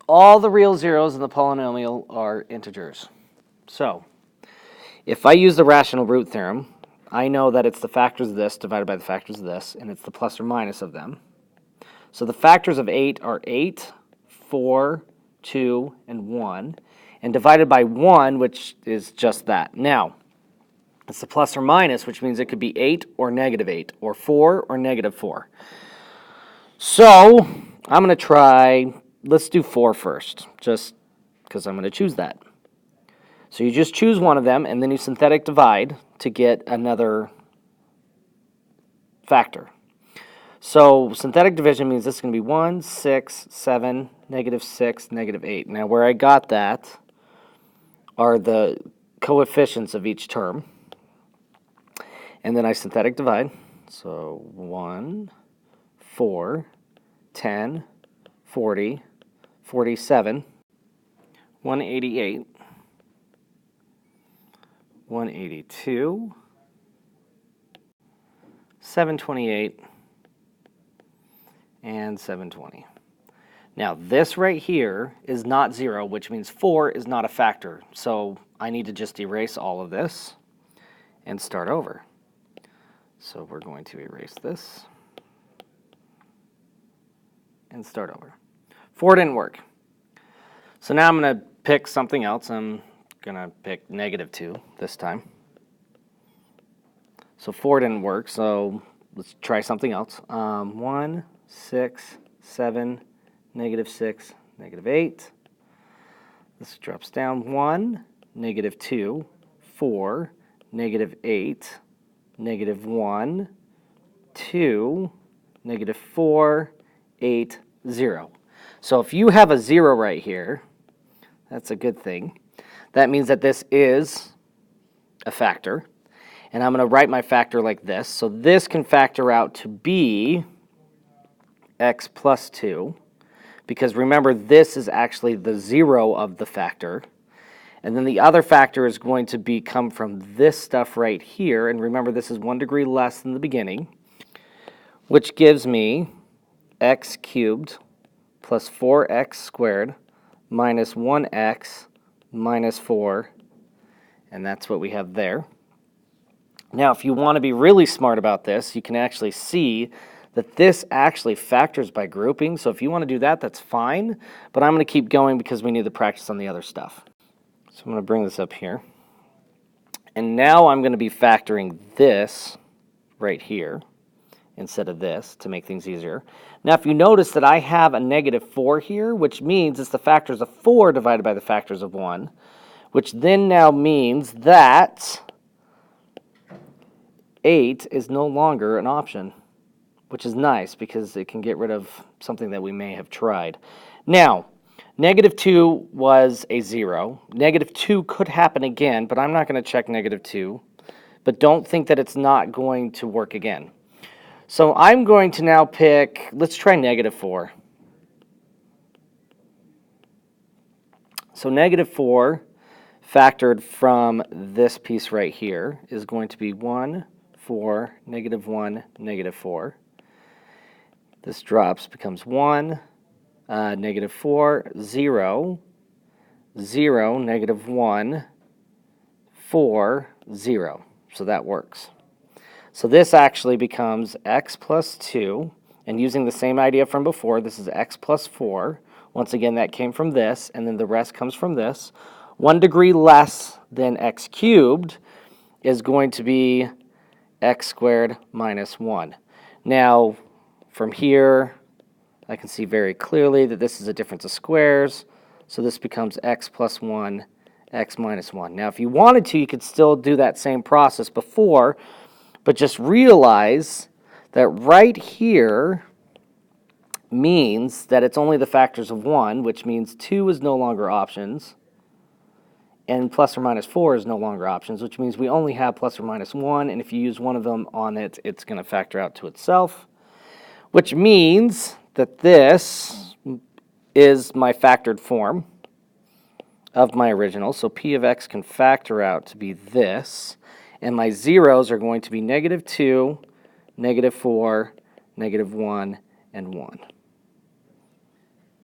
all the real zeros in the polynomial are integers. So if I use the rational root theorem, I know that it's the factors of this divided by the factors of this, and it's the plus or minus of them. So the factors of 8 are 8, 4, 2, and 1, and divided by 1, which is just that. Now, it's the plus or minus, which means it could be 8 or negative 8, or 4 or negative 4. So I'm going to try, let's do 4 first, just because I'm going to choose that. So you just choose one of them, and then you synthetic divide to get another factor. So synthetic division means this is going to be 1, 6, 7, negative 6, negative 8. Now where I got that are the coefficients of each term. And then I synthetic divide. So 1, 4, 10, 40, 47, 188, 182, 728, and 720. Now this right here is not 0, which means 4 is not a factor. So I need to just erase all of this and start over. So we're going to erase this and start over. 4 didn't work. So now I'm going to pick something else. I'm going to pick negative 2 this time. So 4 didn't work, so let's try something else. 1, 6, 7, negative 6, negative 8. This drops down 1, negative 2, 4, negative 8, negative 1, 2, negative 4, 8, 0. So if you have a 0 right here, that's a good thing. That means that this is a factor. And I'm going to write my factor like this. So this can factor out to be x plus 2. Because remember, this is actually the 0 of the factor. And then the other factor is going to come from this stuff right here. And remember, this is 1 degree less than the beginning, which gives me x cubed plus 4x squared minus 1x minus 4. And that's what we have there. Now, if you want to be really smart about this, you can actually see that this actually factors by grouping. So if you want to do that, that's fine. But I'm going to keep going because we need to practice on the other stuff. So I'm going to bring this up here. And now I'm going to be factoring this right here instead of this to make things easier. Now, if you notice that I have a negative 4 here, which means it's the factors of 4 divided by the factors of 1, which then now means that 8 is no longer an option, which is nice because it can get rid of something that we may have tried. Now, negative 2 was a 0. Negative 2 could happen again, but I'm not going to check negative 2. But don't think that it's not going to work again. So I'm going to now pick, let's try negative 4. So negative 4 factored from this piece right here is going to be 1, 4, negative 1, negative 4. This drops, becomes 1, negative 4, 0, 0, negative 1, 4, 0. So that works. So this actually becomes x plus 2, and using the same idea from before, this is x plus 4. Once again, that came from this, and then the rest comes from this. 1 degree less than x cubed is going to be x squared minus 1. Now, from here, I can see very clearly that this is a difference of squares, so this becomes x plus 1, x minus 1. Now, if you wanted to, you could still do that same process before, but just realize that right here means that it's only the factors of 1, which means 2 is no longer options, and plus or minus 4 is no longer options, which means we only have plus or minus 1, and if you use one of them on it, it's going to factor out to itself, which means that this is my factored form of my original. So p of x can factor out to be this, and my zeros are going to be negative 2, negative 4, negative 1, and 1.